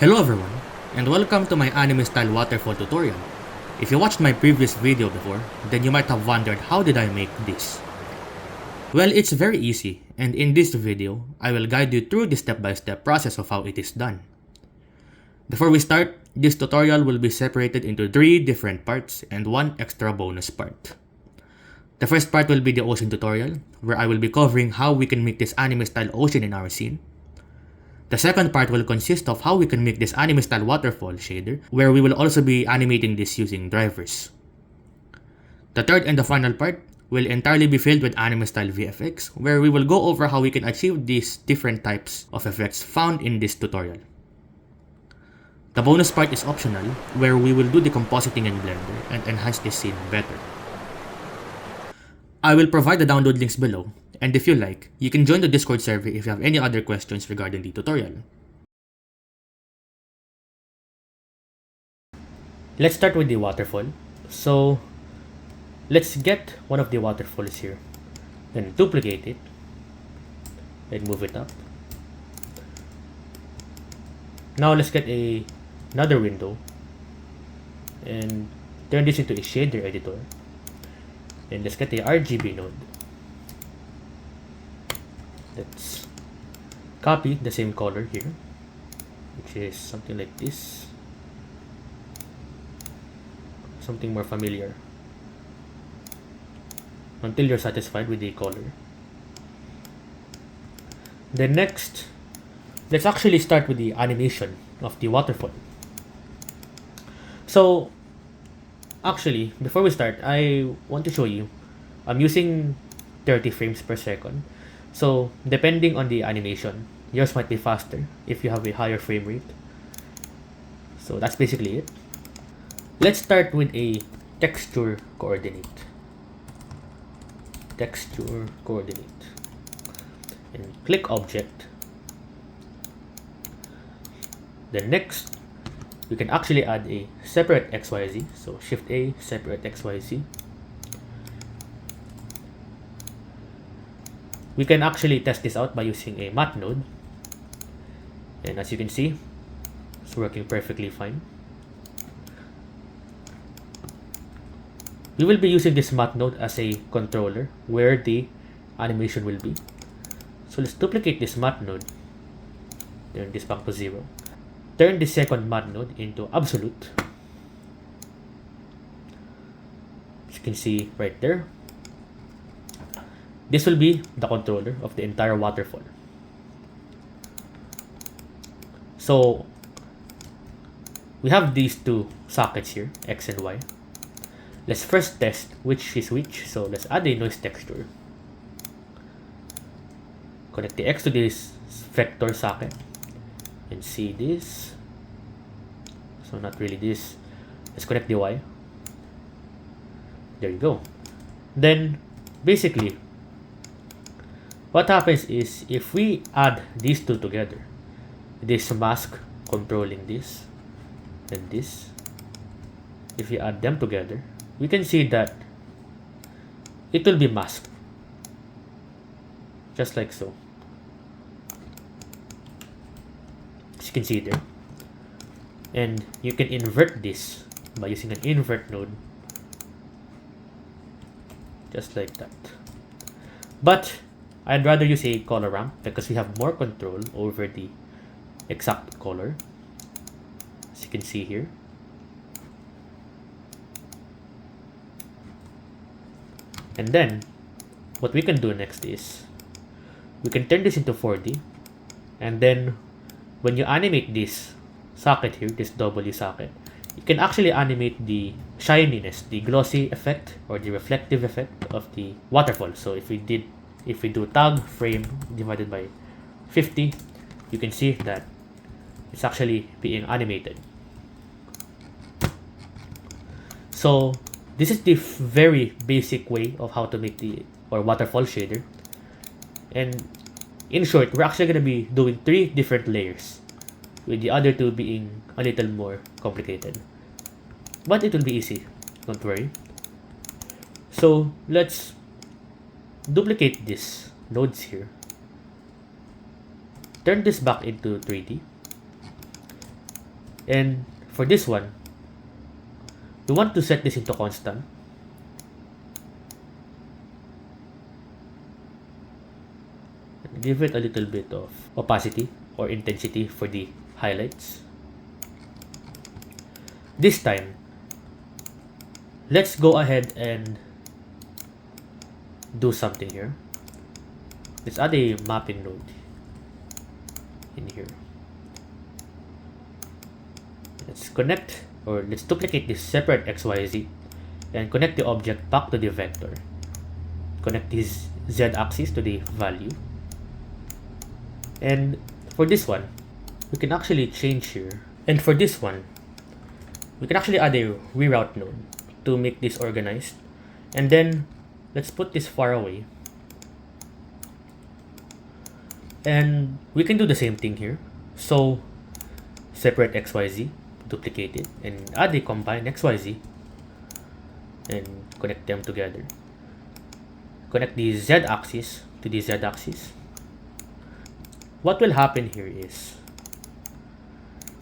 Hello everyone, and welcome to my anime style waterfall tutorial. If you watched my previous video before, then you might have wondered how did I make this? Well, it's very easy, and in this video, I will guide you through the step-by-step process of how it is done. Before we start, this tutorial will be separated into 3 different parts and 1 extra bonus part. The first part will be the ocean tutorial, where I will be covering how we can make this anime style ocean in our scene. The second part will consist of how we can make this anime style waterfall shader, where we will also be animating this using drivers. The third and the final part will entirely be filled with anime style VFX, where we will go over how we can achieve these different types of effects found in this tutorial. The bonus part is optional, where we will do the compositing in Blender and enhance this scene better. I will provide the download links below, and if you like, you can join the Discord server if you have any other questions regarding the tutorial. Let's start with the waterfall. So, let's get one of the waterfalls here, then duplicate it, and move it up. Now let's get another window, and turn this into a shader editor. And let's get a RGB node. Let's copy the same color here, which is something like this. Something more familiar. Until you're satisfied with the color. Then next, let's actually start with the animation of the waterfall. So, actually, before we start, I want to show you, I'm using 30 frames per second. So, depending on the animation, yours might be faster if you have a higher frame rate. So, that's basically it. Let's start with a texture coordinate. Texture coordinate. And click object. Then next, we can actually add a separate XYZ. So, Shift A, separate XYZ. We can actually test this out by using a matte node, and as you can see, it's working perfectly fine. We will be using this matte node as a controller where the animation will be. So let's duplicate this matte node, turn this back to 0, turn the second matte node into absolute, as you can see right there. This will be the controller of the entire waterfall. So, we have these two sockets here, X and Y. Let's first test which is which. So, let's add a noise texture. Connect the X to this vector socket. And see this. So, not really this. Let's connect the Y. There you go. Then, basically, what happens is, if we add these two together, this mask controlling this, and this, if we add them together, we can see that it will be masked. Just like so. As you can see there. And you can invert this by using an invert node. Just like that. But I'd rather use a color ramp because we have more control over the exact color, as you can see here. And then what we can do next is we can turn this into 4D, and then when you animate this socket here, this W socket, you can actually animate the shininess, the glossy effect or the reflective effect of the waterfall. So if we do tag frame divided by 50, you can see that it's actually being animated. So this is the very basic way of how to make the waterfall shader. And in short, we're actually going to be doing 3 different layers, with the other 2 being a little more complicated. But it will be easy, don't worry. So let's duplicate these nodes here, turn this back into 3D, And for this one, we want to set this into constant. Give it a little bit of opacity or intensity for the highlights. This time, let's go ahead and do something here. Let's add a mapping node in here. Let's connect, or let's duplicate this separate XYZ and connect the object back to the vector. Connect this Z-axis to the value. And for this one, we can actually change here. And for this one, we can actually add a reroute node to make this organized. And then let's put this far away. And we can do the same thing here. So separate XYZ, duplicate it, and add a combine XYZ and connect them together. Connect the Z-axis to the Z-axis. What will happen here is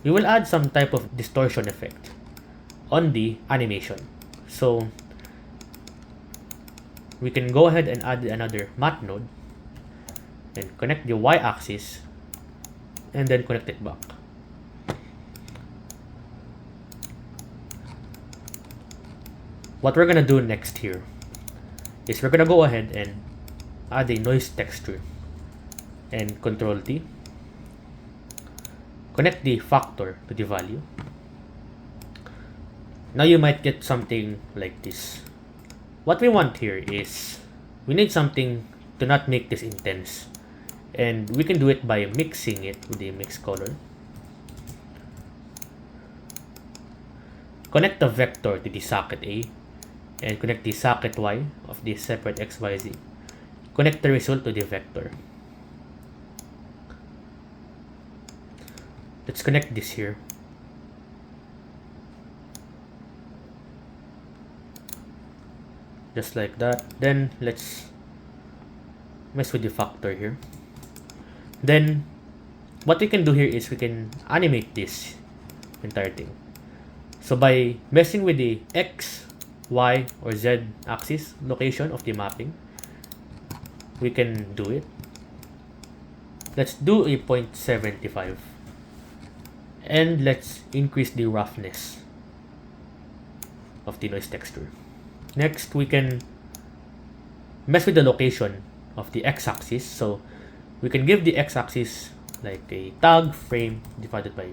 we will add some type of distortion effect on the animation. So we can go ahead and add another matte node and connect the Y-axis and then connect it back. What we're gonna do next here is we're gonna go ahead and add a noise texture and Control T. Connect the factor to the value. Now you might get something like this. What we want here is we need something to not make this intense, and we can do it by mixing it with the mix color. Connect the vector to the socket A and connect the socket Y of the separate XYZ. Connect the result to the vector. Let's connect this here. Just like that. Then let's mess with the factor here. Then what we can do here is we can animate this entire thing. So by messing with the X, Y, or Z axis location of the mapping, we can do it. Let's do a 0.75 and let's increase the roughness of the noise texture. Next, we can mess with the location of the x-axis. So we can give the x-axis like a tag frame divided by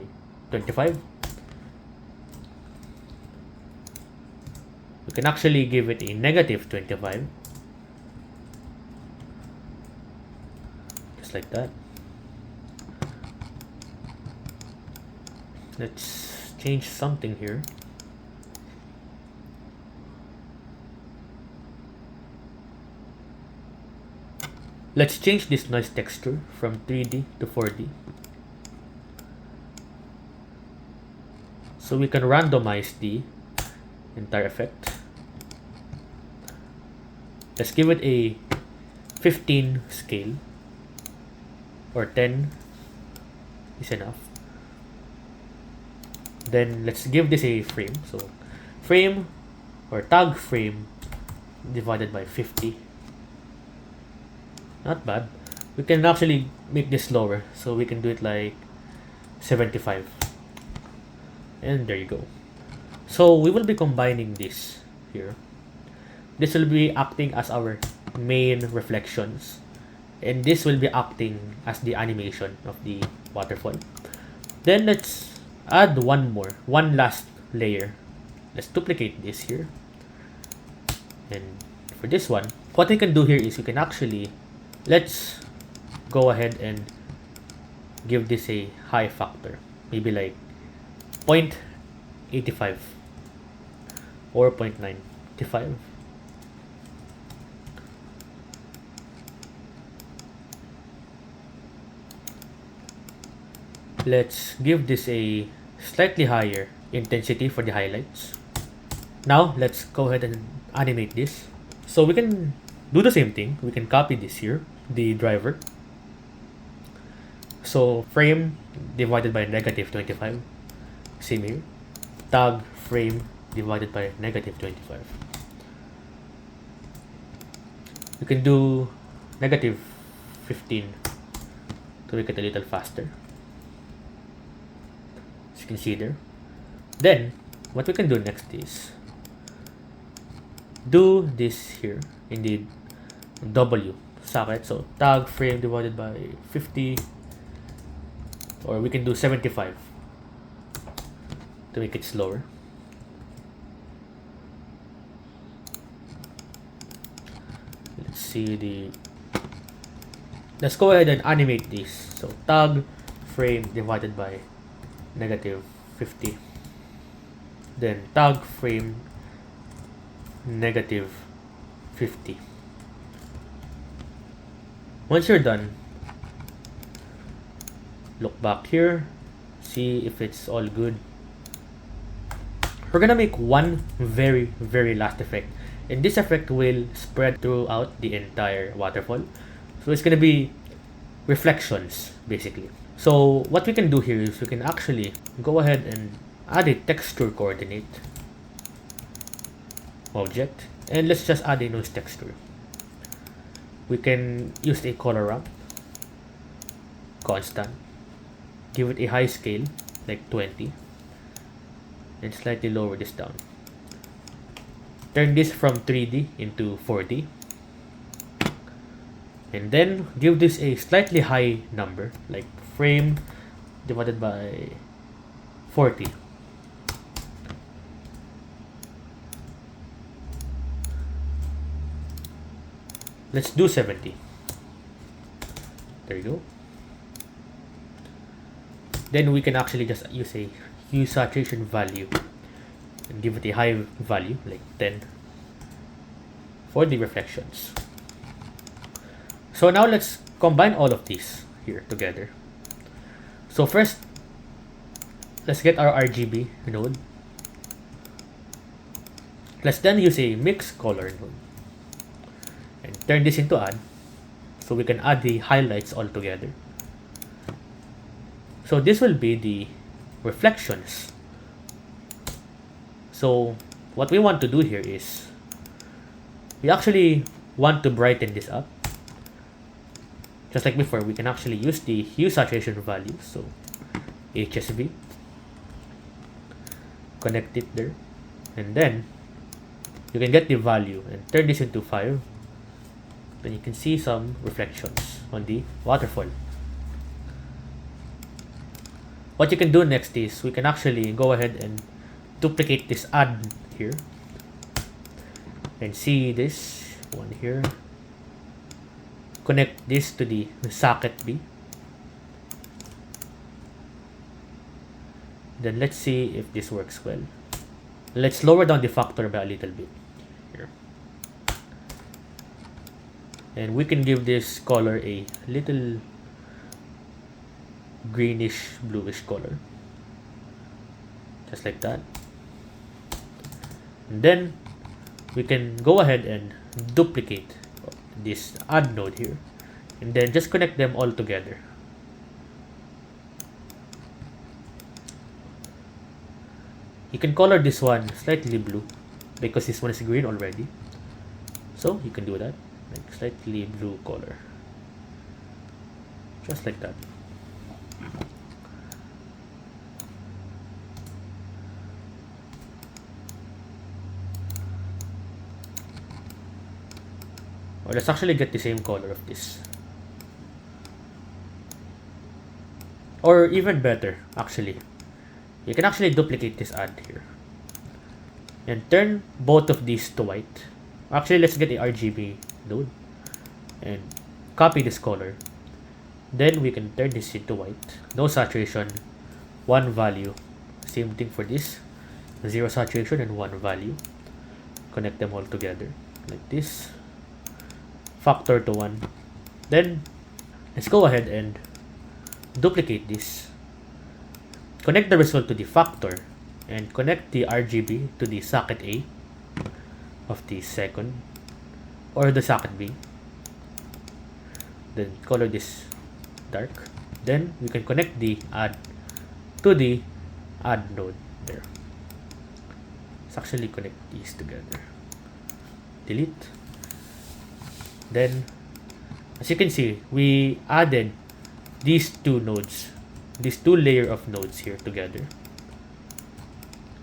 25. We can actually give it a negative 25. Just like that. Let's change something here. Let's change this noise texture from 3D to 4D. So we can randomize the entire effect. Let's give it a 15 scale, or 10 is enough. Then let's give this a frame. So frame or tag frame divided by 50. Not bad. We can actually make this lower, so we can do it like 75. And there you go. So we will be combining this here. This will be acting as our main reflections, and this will be acting as the animation of the waterfall. Then let's add one last layer. Let's duplicate this here. And for this one, what we can do here is we can actually, let's go ahead and give this a high factor, maybe like 0.85 or 0.95. Let's give this a slightly higher intensity for the highlights. Now let's go ahead and animate this. So we can do the same thing. We can copy this here, the driver. So frame divided by negative 25, Same here. Tag frame divided by negative 25. You can do negative 15 to make it a little faster. As you can see there. Then, what we can do next is do this here in the W socket. So tag frame divided by 50, or we can do 75 to make it slower. Let's go ahead and animate these. So tag frame divided by negative 50, then tag frame negative 50. Once you're done, look back here, see if it's all good. We're gonna make one very last effect, and this effect will spread throughout the entire waterfall. So it's gonna be reflections basically. So what we can do here is we can actually go ahead and add a texture coordinate object, and let's just add a noise texture. We can use a color ramp constant, give it a high scale like 20, and slightly lower this down. Turn this from 3D into 4D, and then give this a slightly high number like frame divided by 40. Let's do 70. There you go. Then we can actually just use a hue saturation value and give it a high value like 10 for the reflections. So now let's combine all of these here together. So first, let's get our RGB node. Let's then use a mix color node and turn this into add, so we can add the highlights all together. So this will be the reflections. So what we want to do here is we actually want to brighten this up. Just like before, we can actually use the hue saturation value. So HSV, connect it there, and then you can get the value and turn this into 5. Then you can see some reflections on the waterfall. What you can do next is we can actually go ahead and duplicate this add here and see this one here. Connect this to the socket B. Then let's see if this works well. Let's lower down the factor by a little bit here. And we can give this color a little greenish bluish color, just like that. And then we can go ahead and duplicate this add node here, and then just connect them all together. You can color this one slightly blue because this one is green already, so you can do that, like slightly blue color, just like that. Or let's actually get the same color of this. Or even better, actually, you can actually duplicate this add here and turn both of these to white. Actually, let's get the RGB node and copy this color. Then we can turn this into white. No saturation, 1 value. Same thing for this, 0 saturation and 1 value. Connect them all together like this. Factor to 1. Then let's go ahead and duplicate this. Connect the result to the factor and connect the RGB to the socket A of the second, or the socket B. Then color this dark. Then we can connect the add to the add node there. Let's actually connect these together. Delete. Then, as you can see, we added these two nodes, these two layer of nodes here together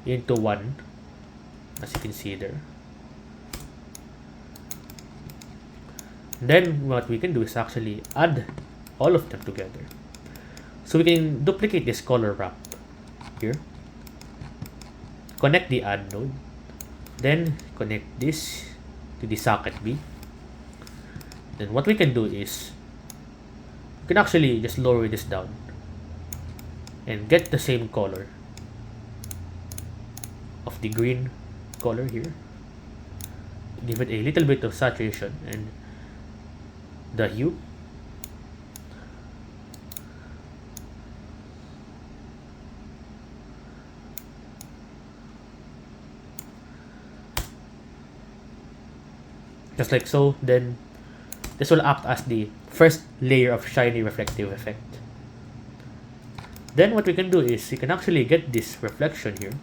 into one, as you can see there. Then what we can do is actually add all of them together. So we can duplicate this color wrap here, connect the add node, then connect this to the socket B. Then what we can do is we can actually just lower this down and get the same color of the green color here, give it a little bit of saturation and the hue. Just like so. Then this will act as the first layer of shiny reflective effect. Then what we can do is we can actually get this reflection here.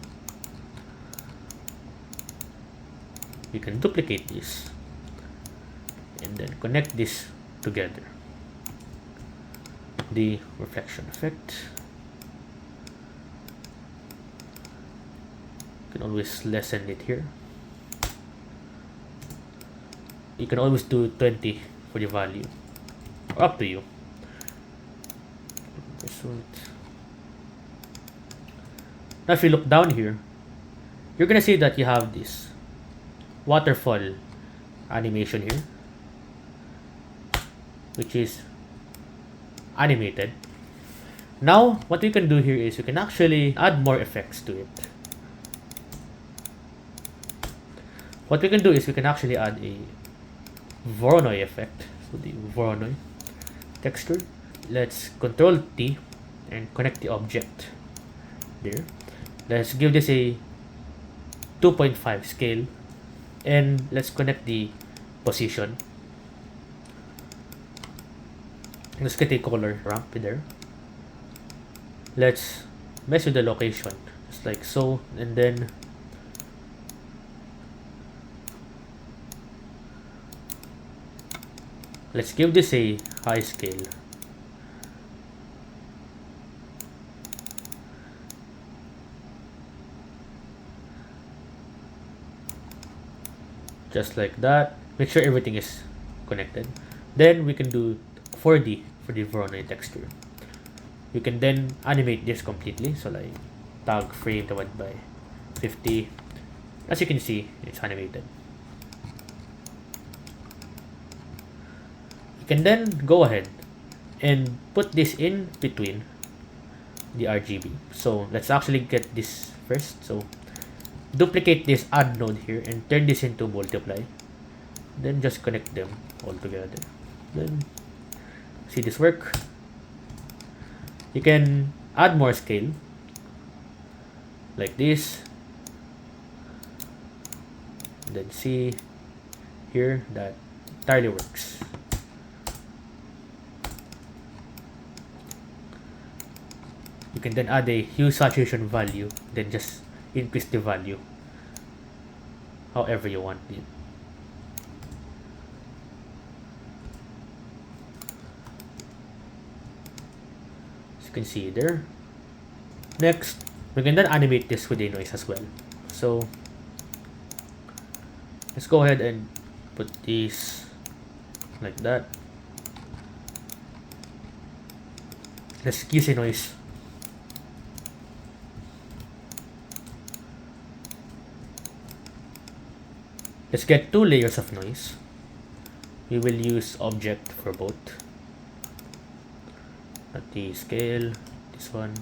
We can duplicate this and then connect this together. The reflection effect. You can always lessen it here. You can always do 20 for the value, or up to you. Now if you look down here, you're gonna see that you have this waterfall animation here, which is animated. Now what we can do here is we can actually add more effects to it. What we can do is we can actually add a Voronoi effect. So the Voronoi texture. Let's Control T and connect the object there. Let's give this a 2.5 scale and let's connect the position. Let's get a color ramp there. Let's measure the location just like so, and then let's give this a high scale. Just like that. Make sure everything is connected. Then we can do 4D for the Voronoi texture. We can then animate this completely. So like tag frame divided by 50. As you can see, it's animated. Can then go ahead and put this in between the RGB. So let's actually get this first. So duplicate this add node here and turn this into multiply. Then just connect them all together. Then see this work. You can add more scale like this. Then see here that entirely works. You can then add a hue saturation value, then just increase the value however you want it. As you can see there. Next, we can then animate this with a noise as well. So let's go ahead and put these like that. Let's use a noise. Let's get two layers of noise. We will use object for both. At the scale, this one.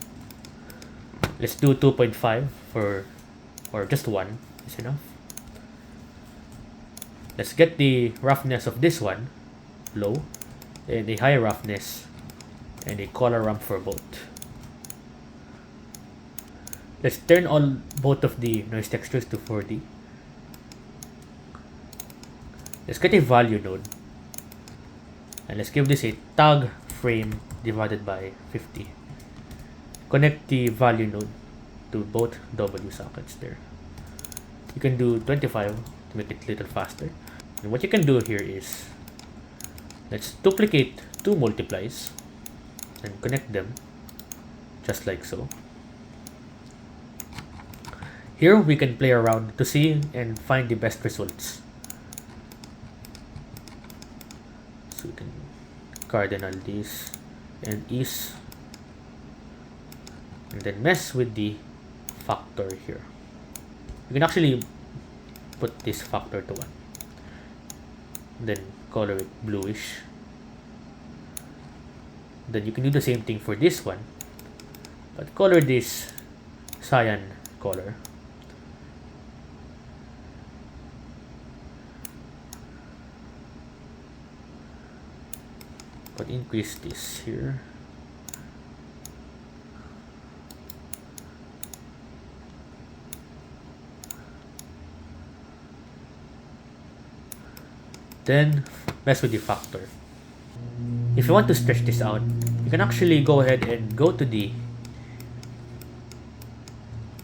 Let's do 2.5 or just one is enough. Let's get the roughness of this one low and a high roughness and a color ramp for both. Let's turn both of the noise textures to 4D. Let's get a value node and let's give this a tag frame divided by 50. Connect the value node to both W sockets there. You can do 25 to make it a little faster. And what you can do here is, let's duplicate two multiplies and connect them just like so. Here we can play around to see and find the best results. So we can cardinal this and ease, and then mess with the factor here. You can actually put this factor to 1, then color it bluish. Then you can do the same thing for this one, but color this cyan color. But increase this here. Then mess with the factor. If you want to stretch this out, you can actually go ahead and go to the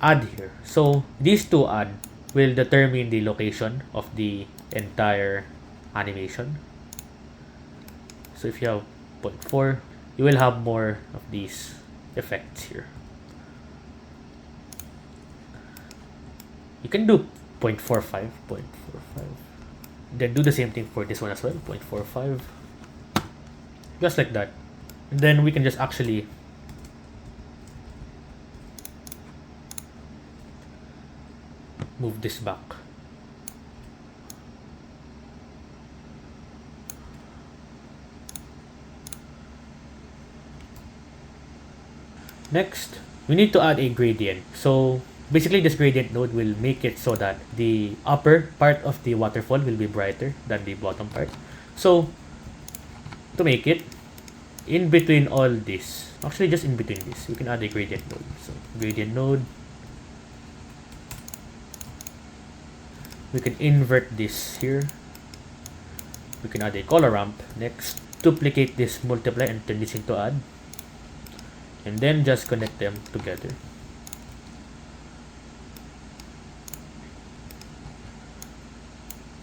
add here. So these two add will determine the location of the entire animation. So if you have 0.4, you will have more of these effects here. You can do 0.45, 0.45. Then do the same thing for this one as well, 0.45. Just like that. And then we can just actually move this back. Next, we need to add a gradient. So basically this gradient node will make it so that the upper part of the waterfall will be brighter than the bottom part. So to make it, in between all this, actually just in between this, we can add a gradient node. So gradient node, we can invert this here. We can add a color ramp. Next, duplicate this multiply and turn this into add, and then just connect them together.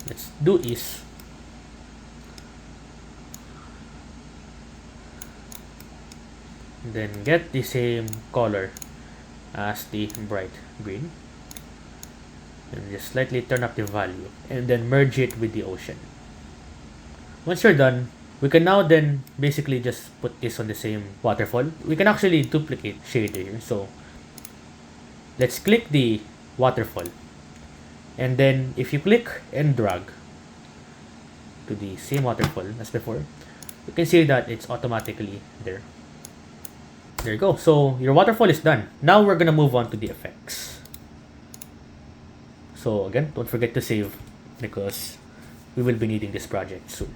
Let's do is. Then get the same color as the bright green, and just slightly turn up the value, and then merge it with the ocean. Once you're done, we can now then basically just put this on the same waterfall. We can actually duplicate shader here. So let's click the waterfall, and then if you click and drag to the same waterfall as before, you can see that it's automatically there. There you go. So your waterfall is done. Now we're gonna move on to the effects. So again, don't forget to save because we will be needing this project soon.